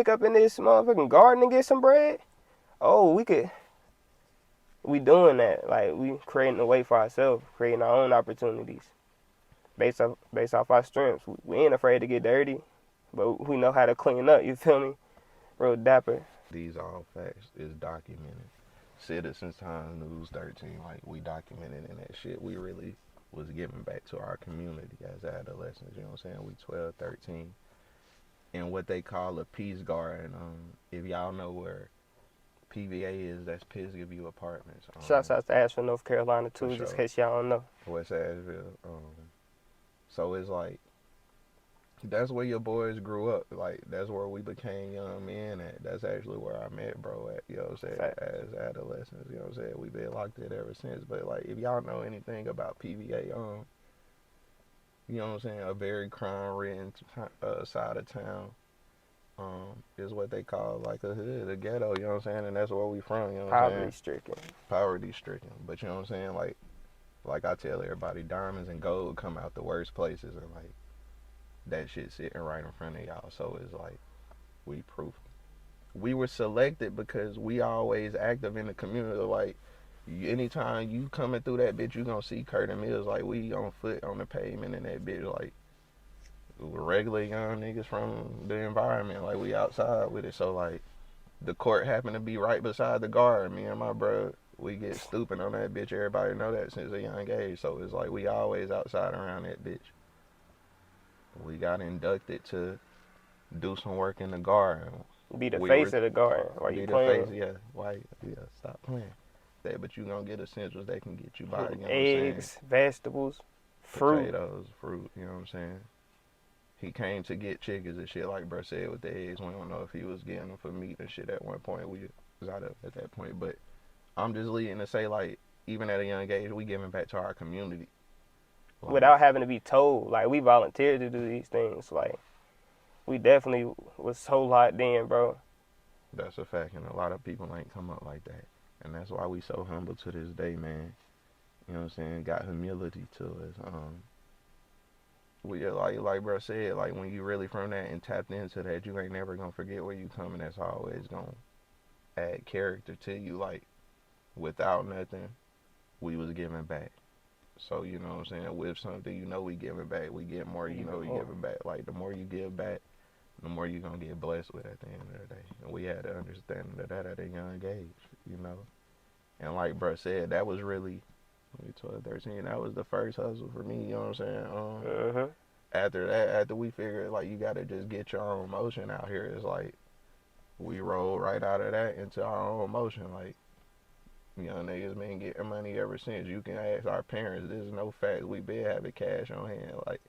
pick up in this motherfucking garden and get some bread. Oh, we doing that. Like, we creating a way for ourselves, creating our own opportunities based off our strengths. We ain't afraid to get dirty, but we know how to clean up, you feel me? Real dapper. These all facts is documented. Citizens Times News 13, like we documented in that shit. We really was giving back to our community as adolescents, you know what I'm saying? We 12, 13. In what they call a peace garden. If y'all know where PVA is, that's Pisgah View Apartments. Shouts out to Asheville, North Carolina, too, just in case y'all don't know. West Asheville. So it's like, that's where your boys grew up. Like, that's where we became young men at. That's actually where I met bro at, you know what I'm saying, as adolescents, you know what I'm saying. We've been locked in ever since. But, like, if y'all know anything about PVA, you know what I'm saying, a very crime-ridden side of town, is what they call, like, a hood, a ghetto, you know what I'm saying, and that's where we from, you know what I'm saying. Poverty-stricken. Poverty-stricken. But, you know what I'm saying, like I tell everybody, diamonds and gold come out the worst places, and, like, that shit sitting right in front of y'all. So it's like, we proof. We were selected because we always active in the community. Like, anytime you coming through that bitch, you gonna see Curtin Mills. Like, we on foot on the pavement in that bitch. Like, regular young niggas from the environment. Like, we outside with it. So, like, the court happened to be right beside the guard. Me and my bro, we get stupid on that bitch. Everybody know that since a young age. So it's like, we always outside around that bitch. We got inducted to do some work in the garden. Be the face of the garden while you playing. Be the face, yeah. Stop playing. But you gonna get essentials that can get you by. You know eggs, vegetables, fruit. Potatoes, fruit, you know what I'm saying? He came to get chickens and shit, like bro said, with the eggs. We don't know if he was getting them for meat and shit at one point. We was out of at that point. But I'm just leading to say, like, even at a young age, we giving back to our community. Like, without having to be told. Like, we volunteered to do these things. Like, we definitely was so locked in, bro. That's a fact, and a lot of people ain't come up like that. And that's why we so humble to this day, man. You know what I'm saying? Got humility to us. We like bro said, like, when you really from that and tapped into that, you ain't never gonna forget where you come, and that's always gonna add character to you. Like, without nothing, we was giving back. So, you know what I'm saying, with something, you know, we giving back. We get more, you know, we giving back. Like, the more you give back, the more you're going to get blessed with at the end of the day. And we had to understand that at a young age, you know. And like bro said, that was really, 12, 13, that was the first hustle for me, you know what I'm saying? After that, after we figured, like, you got to just get your own motion out here, it's like, we rolled right out of that into our own motion, like, young niggas been getting money ever since. You can ask our parents. There's no fact. We been having cash on hand. Like,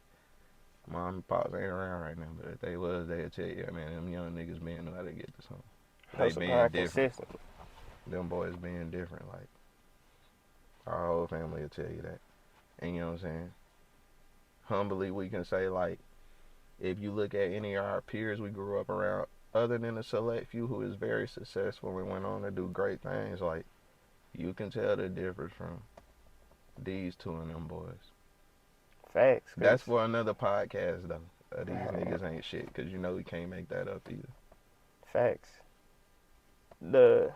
mom and pops ain't around right now, but if they was, they'd tell you, man, them young niggas been know how to get this home. They being different. Them boys being different. Like, our whole family will tell you that. And you know what I'm saying? Humbly, we can say, like, if you look at any of our peers we grew up around, other than a select few who is very successful and went on to do great things, like, you can tell the difference from these two and them boys. Facts. That's for another podcast, though. These niggas ain't shit, because you know we can't make that up either. Facts. The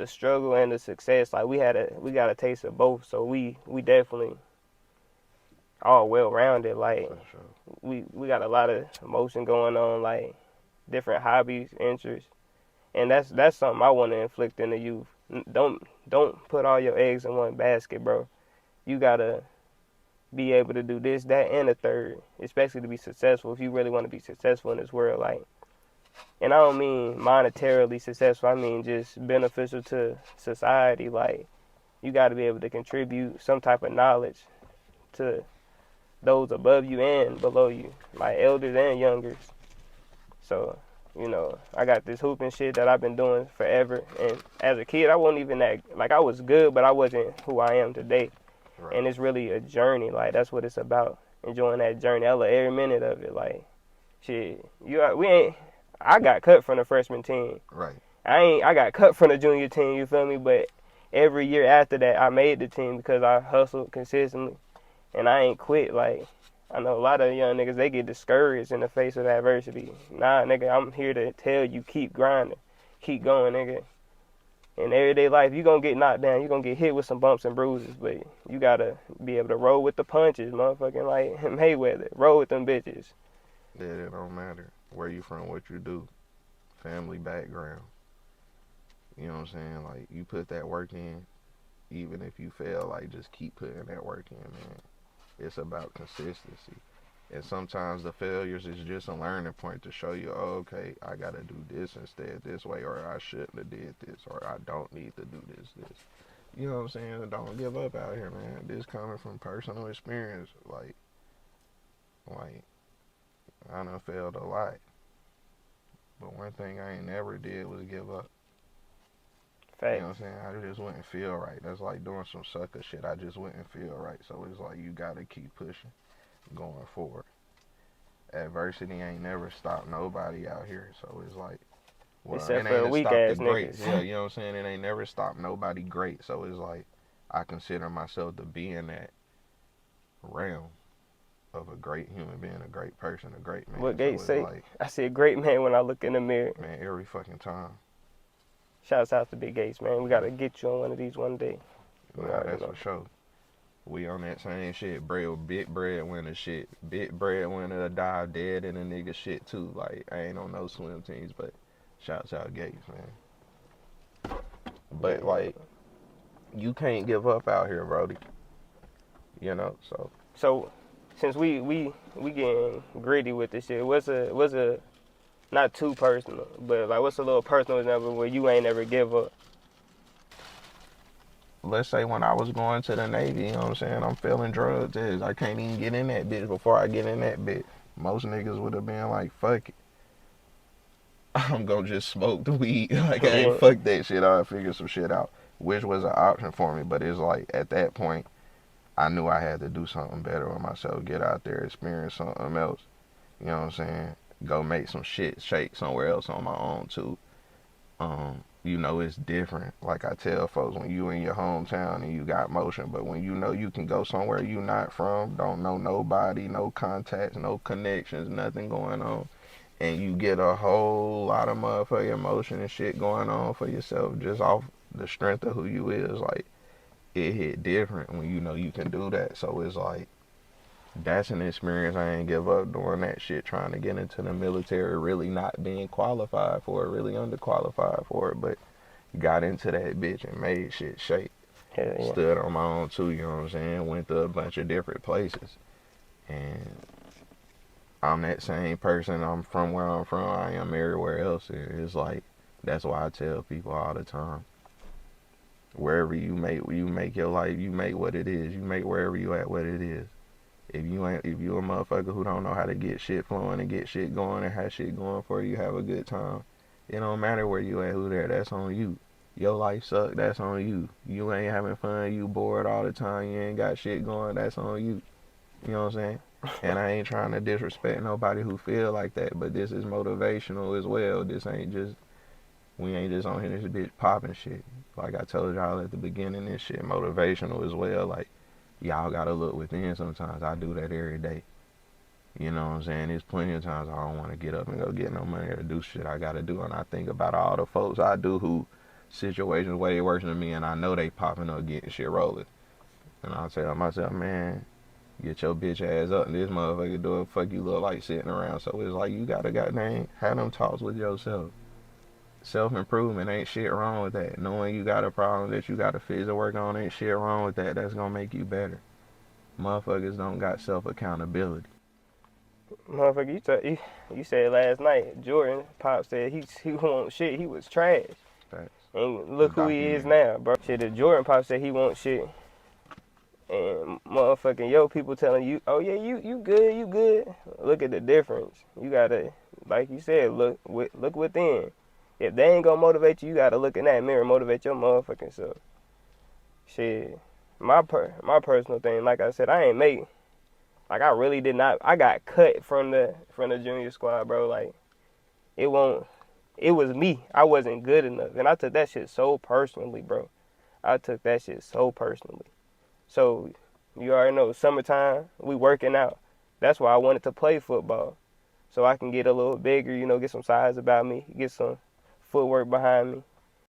struggle and the success, like, we got a taste of both, so we definitely all well-rounded. Like, we got a lot of emotion going on, like, different hobbies, interests, and that's something I want to inflict in the youth. Don't put all your eggs in one basket, bro. You gotta be able to do this, that, and the third, especially to be successful. If you really want to be successful in this world, like, and I don't mean monetarily successful. I mean just beneficial to society. Like, you got to be able to contribute some type of knowledge to those above you and below you, like elders and youngers. So, you know, I got this hooping shit that I've been doing forever. And as a kid, I wasn't even that, like, I was good, but I wasn't who I am today. Right. And it's really a journey. Like, that's what it's about. Enjoying that journey. I love every minute of it. Like, shit, I got cut from the freshman team. Right. I got cut from the junior team, you feel me? But every year after that, I made the team because I hustled consistently. And I ain't quit. Like, I know a lot of young niggas, they get discouraged in the face of adversity. Nah, nigga, I'm here to tell you, keep grinding. Keep going, nigga. In everyday life, you gonna get knocked down. You gonna get hit with some bumps and bruises, but you gotta be able to roll with the punches, motherfucking like Mayweather. Roll with them bitches. Yeah, it don't matter where you from, what you do, family background. You know what I'm saying? Like, you put that work in, even if you fail, like, just keep putting that work in, man. It's about consistency. And sometimes the failures is just a learning point to show you, oh, okay, I gotta do this instead, this way, or I shouldn't have did this, or I don't need to do this. You know what I'm saying? Don't give up out here, man. This coming from personal experience. Like I done failed a lot. But one thing I ain't never did was give up. You know what I'm Facts. saying? I just wouldn't feel right. That's like doing some sucker shit. I just wouldn't feel right. So it's like you gotta keep pushing, going forward. Adversity ain't never stopped nobody out here. So it's like, well, Except it for ain't weak stopped the ass greats. niggas. Yeah, you know what I'm saying? It ain't never stopped nobody great. So it's like, I consider myself to be in that realm of a great human being, a great person, a great man. What So Gates it's say? like, I see a great man when I look in the mirror. man, every fucking time. Shouts out to Big Gates, man. We gotta get you on one of these one day. You Nah, already that's know. for sure. We on that same shit, big breadwinner shit. Big breadwinner to die dead in a nigga shit too. Like, I ain't on no swim teams, but shouts out Gates, man. Yeah, But yeah. like, you can't give up out here, Brody. You know, so So, since we getting gritty with this shit, what's a not too personal, but like what's a little personal example where you ain't ever give up? let's say when I was going to the Navy, you know what I'm saying? I'm feeling drug tests. I can't even get in that bitch before I get in that bitch. Most niggas would have been like, fuck it. I'm gonna just smoke the weed. Like, I ain't Yeah, fuck that shit. I'll figure some shit out. Which was an option for me, but it's like at that point I knew I had to do something better with myself, get out there, experience something else. You know what I'm saying? Go make some shit shake somewhere else on my own too. You know, it's different. Like I tell folks, when you in your hometown and you got motion, but when you know you can go somewhere you not from, don't know nobody, no contacts, no connections, nothing going on, and you get a whole lot of motherfucking emotion and shit going on for yourself just off the strength of who you is, like, it hit different when you know you can do that. So it's like, that's an experience I ain't give up doing that shit, trying to get into the military, really not being qualified for it, really underqualified for it, but got into that bitch and made shit shake. hell yeah. Stood on my own too, you know what I'm saying? Went to a bunch of different places. And I'm that same person. I'm from where I'm from. I am everywhere else. It's like, that's why I tell people all the time. Wherever you make your life, you make what it is. You make wherever you at what it is. If you a motherfucker who don't know how to get shit flowing and get shit going and have shit going for you, have a good time. It don't matter where you at, who there, that's on you. Your life suck, that's on you. You ain't having fun, you bored all the time, you ain't got shit going, that's on you. You know what I'm saying? And I ain't trying to disrespect nobody who feel like that, but this is motivational as well. We ain't just on here this bitch popping shit. Like I told y'all at the beginning, this shit motivational as well. Like, y'all gotta look within sometimes. I do that every day. You know what I'm saying? There's plenty of times I don't want to get up and go get no money or do shit I gotta do. And I think about all the folks I do who situations way worse than me and I know they popping up getting shit rolling. And I tell myself, man, get your bitch ass up and this motherfucker do it, fuck you look like sitting around. So it's like you gotta goddamn have them talks with yourself. Self-improvement ain't shit wrong with that. Knowing you got a problem that you got to fix or work on ain't shit wrong with that. That's gonna make you better. Motherfuckers don't got self-accountability. Motherfucker, you said last night, Jordan Pop said he won't shit, he was trash. Facts. And look who he is Documented. now, bro. Shit, the Jordan Pop said he won't shit. And motherfucking yo people telling you, oh yeah, you good, you good. Look at the difference. You gotta, like you said, look within. If they ain't gonna motivate you, you gotta look in that mirror, motivate your motherfucking self. Shit, my personal thing, like I said, I ain't make. Like I really did not. I got cut from the junior squad, bro. Like it won't. It was me. I wasn't good enough, and I took that shit so personally, bro. I took that shit so personally. So you already know, summertime, we working out. That's why I wanted to play football, so I can get a little bigger, get some size about me, get some footwork behind me.